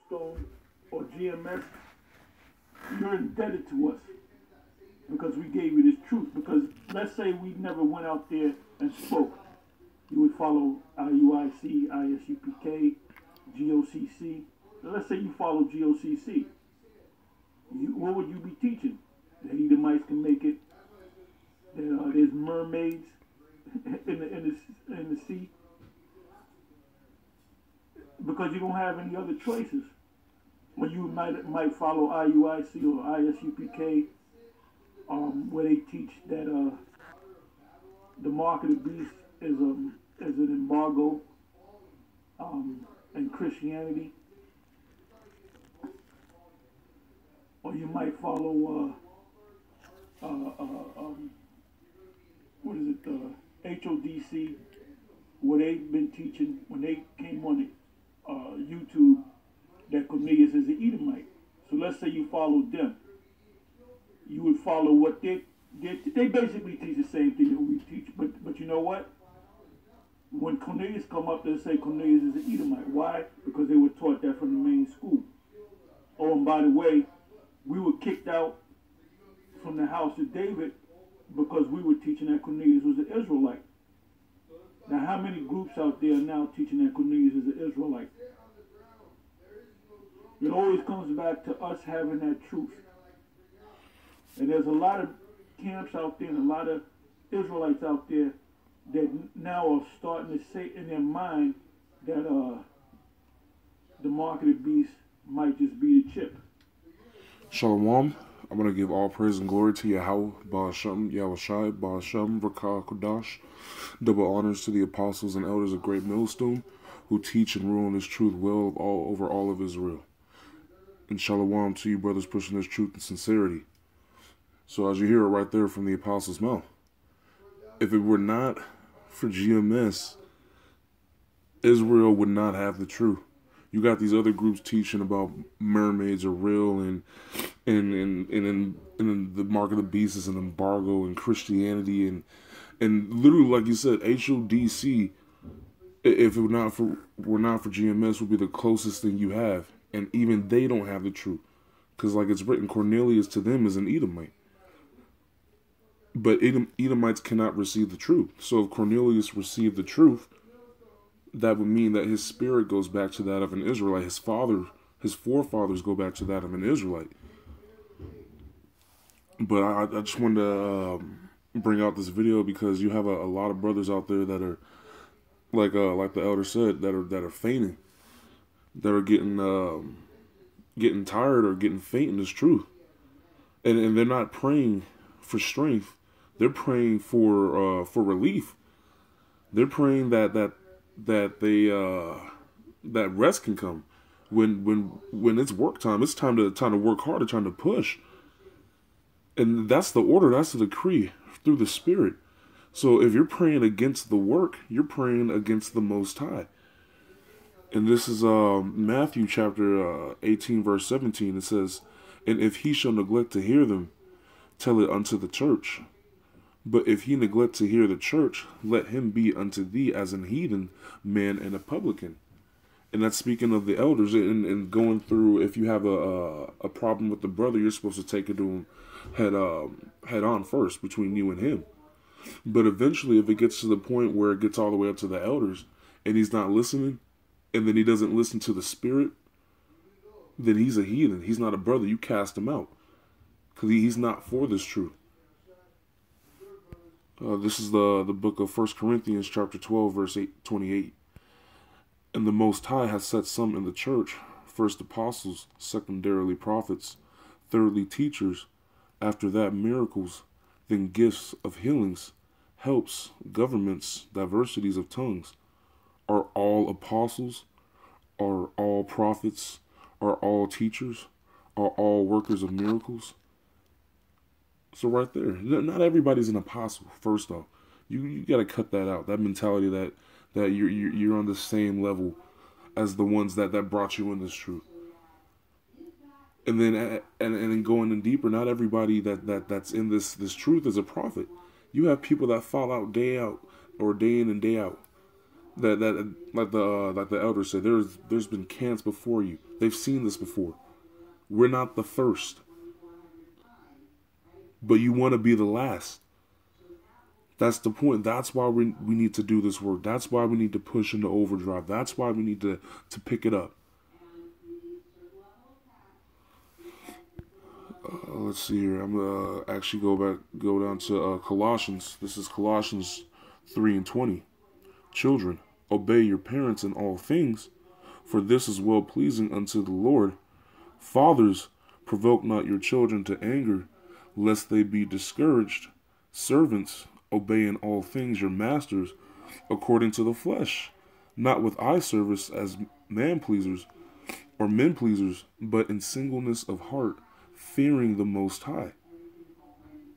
Millstone or GMS, you're indebted to us because we gave you this truth. Because let's say we never went out there and spoke. You would follow IUIC, ISUPK, GOCC. Now let's say you follow GOCC. What would you be teaching? That Edomites can make it. That there's mermaids in the sea. Because you don't have any other choices. Or you might follow IUIC or ISUPK, where they teach that the mark of the beast is an embargo in Christianity. Or you might follow HODC, where they've been teaching when they came on YouTube that Cornelius is an Edomite. So let's say you followed them. You would follow what they basically teach the same thing that we teach. But you know what? When Cornelius come up, they'll say Cornelius is an Edomite. Why? Because they were taught that from the main school. Oh, and by the way, we were kicked out from the house of David because we were teaching that Cornelius was an Israelite. Now, how many groups out there are now teaching that Cornelius is an Israelite? It always comes back to us having that truth. And there's a lot of camps out there and a lot of Israelites out there that now are starting to say in their mind that the mark of the beast might just be a chip. Shalom. I'm going to give all praise and glory to Yahweh, Ba'ashem, Yahushai, Ba'ashem, Rakah, Kodash. Double honors to the apostles and elders of Great Millstone who teach and rule in this truth well over all of Israel. And shalom to you brothers pushing this truth and sincerity. So as you hear it right there from the apostles' mouth, if it were not for GMS, Israel would not have the truth. You got these other groups teaching about mermaids are real and the mark of the beast is an embargo and Christianity and literally, like you said, HODC, if it were not for GMS, would be the closest thing you have. And even they don't have the truth. Because like it's written, Cornelius to them is an Edomite. But Edomites cannot receive the truth. So if Cornelius received the truth, that would mean that his spirit goes back to that of an Israelite. His forefathers go back to that of an Israelite. But I just wanted to bring out this video because you have a lot of brothers out there that are like the elder said, that are fainting, that are getting tired or getting faint in this truth, and they're not praying for strength. They're praying for relief. They're praying that rest can come when it's work time. It's time to work harder, trying to push. And that's the order. That's the decree through the Spirit. So if you're praying against the work, you're praying against the Most High. And this is Matthew chapter 18, verse 17. It says, "And if he shall neglect to hear them, tell it unto the church. But if he neglect to hear the church, let him be unto thee as an heathen man and a publican." And that's speaking of the elders and going through, if you have a problem with the brother, you're supposed to take it to him head on first between you and him. But eventually, if it gets to the point where it gets all the way up to the elders and he's not listening, and then he doesn't listen to the Spirit, then he's a heathen. He's not a brother. You cast him out because he's not for this truth. This is the book of 1 Corinthians chapter 12, verse 28. "And the Most High has set some in the church, first apostles, secondarily prophets, thirdly teachers, after that miracles, then gifts of healings, helps, governments, diversities of tongues. Are all apostles? Are all prophets? Are all teachers? Are all workers of miracles?" So right there, not everybody's an apostle. First off, you got to cut that out. That mentality that you're on the same level as the ones that brought you in this truth. And then going in deeper, not everybody that's in this truth is a prophet. You have people that fall out day out or day in and day out. That like the elder said, there's been cants before you. They've seen this before. We're not the first, but you want to be the last. That's the point. That's why we need to do this work. That's why we need to push into overdrive. That's why we need to pick it up. Let's see here. I'm gonna actually go down to Colossians. This is Colossians 3:20. Children, obey your parents in all things, for this is well pleasing unto the Lord. Fathers, provoke not your children to anger, lest they be discouraged. Servants, obey in all things your masters according to the flesh, not with eye service as man pleasers or men pleasers, but in singleness of heart, fearing the Most High.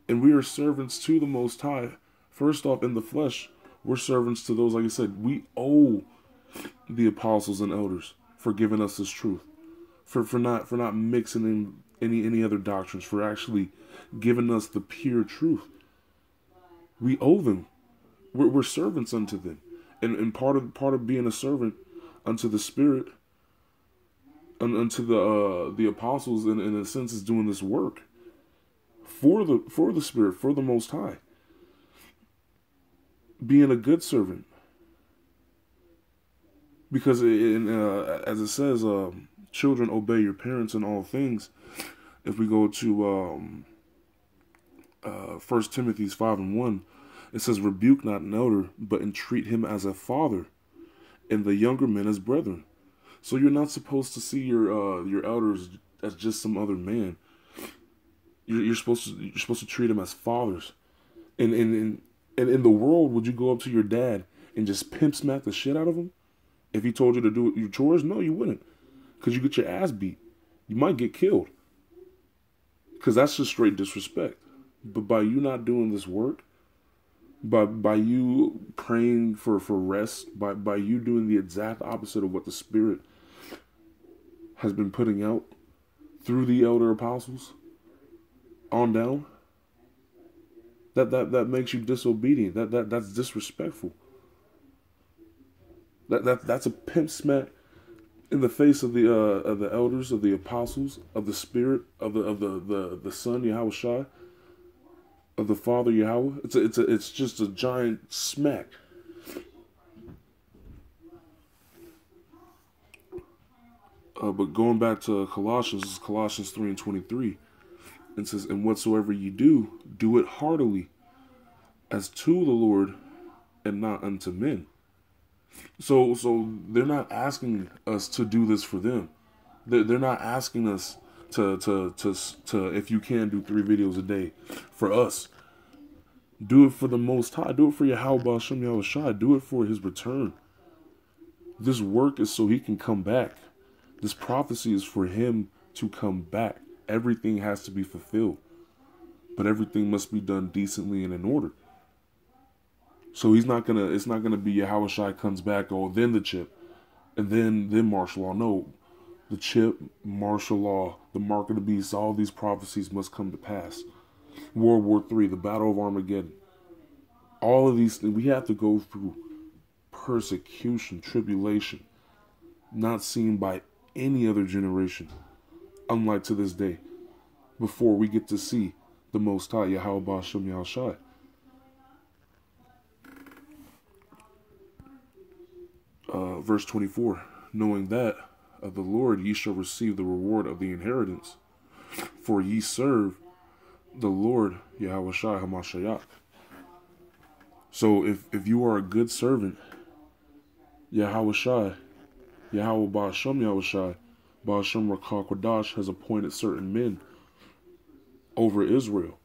And we are servants to the Most High. First off, in the flesh, we're servants to those, like I said, we owe the apostles and elders for giving us this truth, for not mixing in any other doctrines, for actually giving us the pure truth. We owe them. We're servants unto them, and part of being a servant unto the Spirit, and unto the apostles, in a sense, is doing this work for the Spirit, for the Most High. Being a good servant, because as it says, children, obey your parents in all things. If we go to 1 Timothy 5:1, it says, rebuke not an elder, but entreat him as a father, and the younger men as brethren. So you're not supposed to see your elders as just some other man. You're supposed to treat them as fathers. And in the world, would you go up to your dad and just pimp smack the shit out of him if he told you to do your chores? No, you wouldn't, because you get your ass beat. You might get killed, because that's just straight disrespect. But by you not doing this work, by you praying for rest, by you doing the exact opposite of what the Spirit has been putting out through the elder apostles on down, that makes you disobedient. That's disrespectful. That's a pimp smack in the face of the elders, of the apostles, of the Spirit, of the Son Yahushua, of the Father Yahweh. It's just a giant smack. But going back to Colossians, this is Colossians 3:23. It says, and whatsoever ye do, do it heartily, as to the Lord, and not unto men. So they're not asking us to do this for them. They're not asking us to if you can do 3 videos a day for us. Do it for the Most High. Do it for Yahweh Ba'ashem Yahushua. Do it for His return. This work is so He can come back. This prophecy is for Him to come back. Everything has to be fulfilled, but everything must be done decently and in order. So it's not gonna be Yahushua comes back, oh, then the chip, and then martial law. No, the chip, martial law, the mark of the beast, all these prophecies must come to pass. World War III, the Battle of Armageddon. All of these things, we have to go through persecution, tribulation, not seen by any other generation, unlike to this day, before we get to see the Most High, Yahweh Ba'ashem Yahushua. Verse 24, knowing that of the Lord ye shall receive the reward of the inheritance, for ye serve the Lord Yahushua HaMashiach. So if you are a good servant, Yahushua, Yahweh Ba'ashem Yahushua, Ba'ashem Rakah Kodash has appointed certain men over Israel,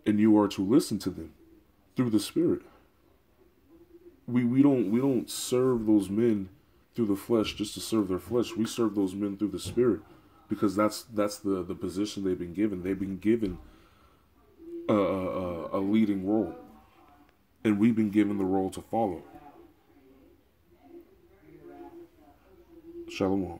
and you are to listen to them through the Spirit. We don't serve those men through the flesh just to serve their flesh. We serve those men through the Spirit, because that's the position they've been given. They've been given a leading role, and we've been given the role to follow. Shalom.